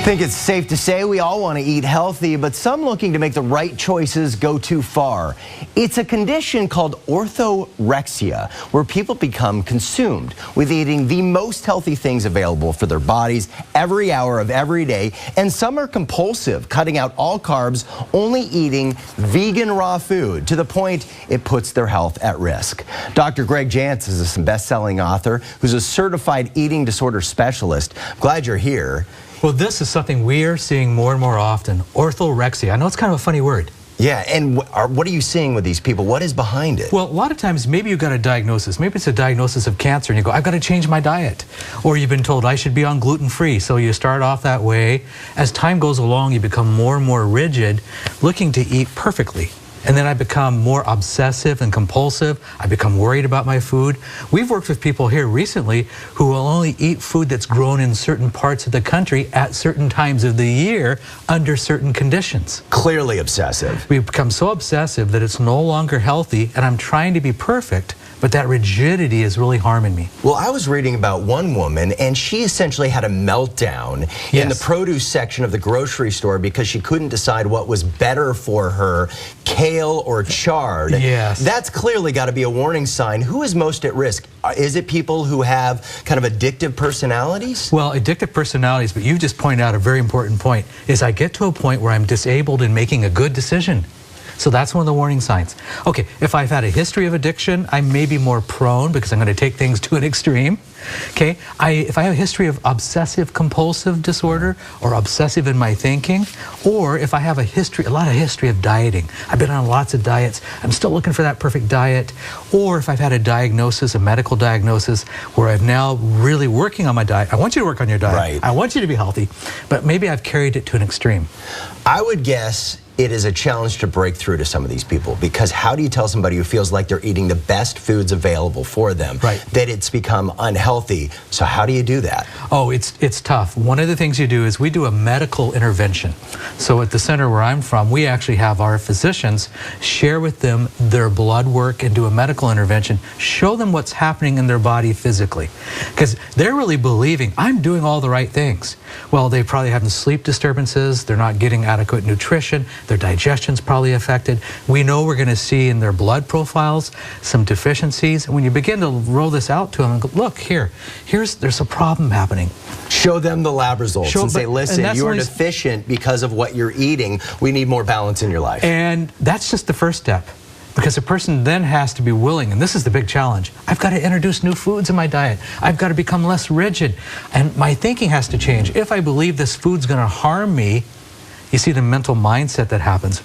I think it's safe to say we all want to eat healthy, but some looking to make the right choices go too far. It's a condition called orthorexia, where people become consumed with eating the most healthy things available for their bodies every hour of every day, and some are compulsive, cutting out all carbs, only eating vegan raw food to the point it puts their health at risk. Dr. Greg Jantz is a best-selling author who's a certified eating disorder specialist. Glad you're here. Well, this is something we are seeing more and more often, orthorexia. I know it's kind of a funny word. Yeah, and what are you seeing with these people? What is behind it? Well, a lot of times, maybe you've got a diagnosis. Maybe it's a diagnosis of cancer, and you go, I've got to change my diet. Or you've been told, I should be on gluten-free. So you start off that way. As time goes along, you become more and more rigid, looking to eat perfectly. And then I become more obsessive and compulsive. I become worried about my food. We've worked with people here recently who will only eat food that's grown in certain parts of the country at certain times of the year under certain conditions. Clearly obsessive. We've become so obsessive that it's no longer healthy, and I'm trying to be perfect, but that rigidity is really harming me. Well, I was reading about one woman, and she essentially had a meltdown in the produce section of the grocery store because she couldn't decide what was better for her, kale or chard. Yes. That's clearly got to be a warning sign. Who is most at risk? Is it people who have kind of addictive personalities? Well, addictive personalities, but you just pointed out a very important point, is I get to a point where I'm disabled in making a good decision. So that's one of the warning signs. Okay, if I've had a history of addiction, I may be more prone because I'm going to take things to an extreme. Okay, if I have a history of obsessive compulsive disorder or obsessive in my thinking, or if I have a lot of history of dieting, I've been on lots of diets, I'm still looking for that perfect diet, or if I've had a diagnosis, a medical diagnosis, where I'm now really working on my diet. I want you to work on your diet. Right. I want you to be healthy, but maybe I've carried it to an extreme. I would guess it is a challenge to break through to some of these people, because how do you tell somebody who feels like they're eating the best foods available for them that it's become unhealthy? So how do you do that? Oh, it's tough. One of the things you do is we do a medical intervention. So at the center where I'm from, we actually have our physicians share with them their blood work and do a medical intervention, show them what's happening in their body physically. Because they're really believing, I'm doing all the right things. Well, they probably having sleep disturbances, they're not getting adequate nutrition, their digestion's probably affected. We know we're going to see in their blood profiles some deficiencies. And when you begin to roll this out to them and go, look, there's a problem happening. Show them the lab results and say, listen, you are deficient because of what you're eating. We need more balance in your life. And that's just the first step. Because a person then has to be willing, and this is the big challenge, I've got to introduce new foods in my diet. I've got to become less rigid. And my thinking has to change. If I believe this food's going to harm me, you see the mental mindset that happens,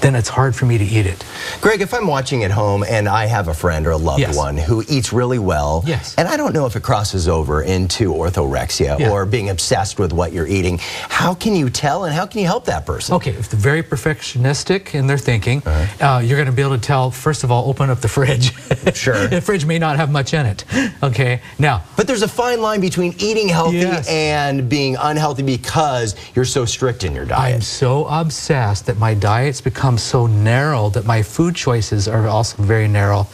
then it's hard for me to eat it. Greg, if I'm watching at home and I have a friend or a loved one who eats really well, and I don't know if it crosses over into orthorexia or being obsessed with what you're eating, how can you tell and how can you help that person? Okay, if they're very perfectionistic in their thinking, you're going to be able to tell, first of all, open up the fridge. Sure. The fridge may not have much in it. Okay, now. But there's a fine line between eating healthy and being unhealthy because you're so strict in your diet. I'm so obsessed that my diet's become so narrow that my food choices are also very narrow,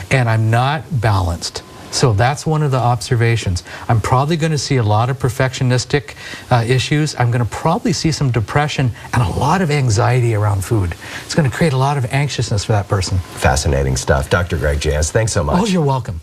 and I'm not balanced. So that's one of the observations. I'm probably going to see a lot of perfectionistic issues. I'm going to probably see some depression and a lot of anxiety around food. It's going to create a lot of anxiousness for that person. Fascinating stuff. Dr. Greg Jantz, thanks so much. Oh, you're welcome.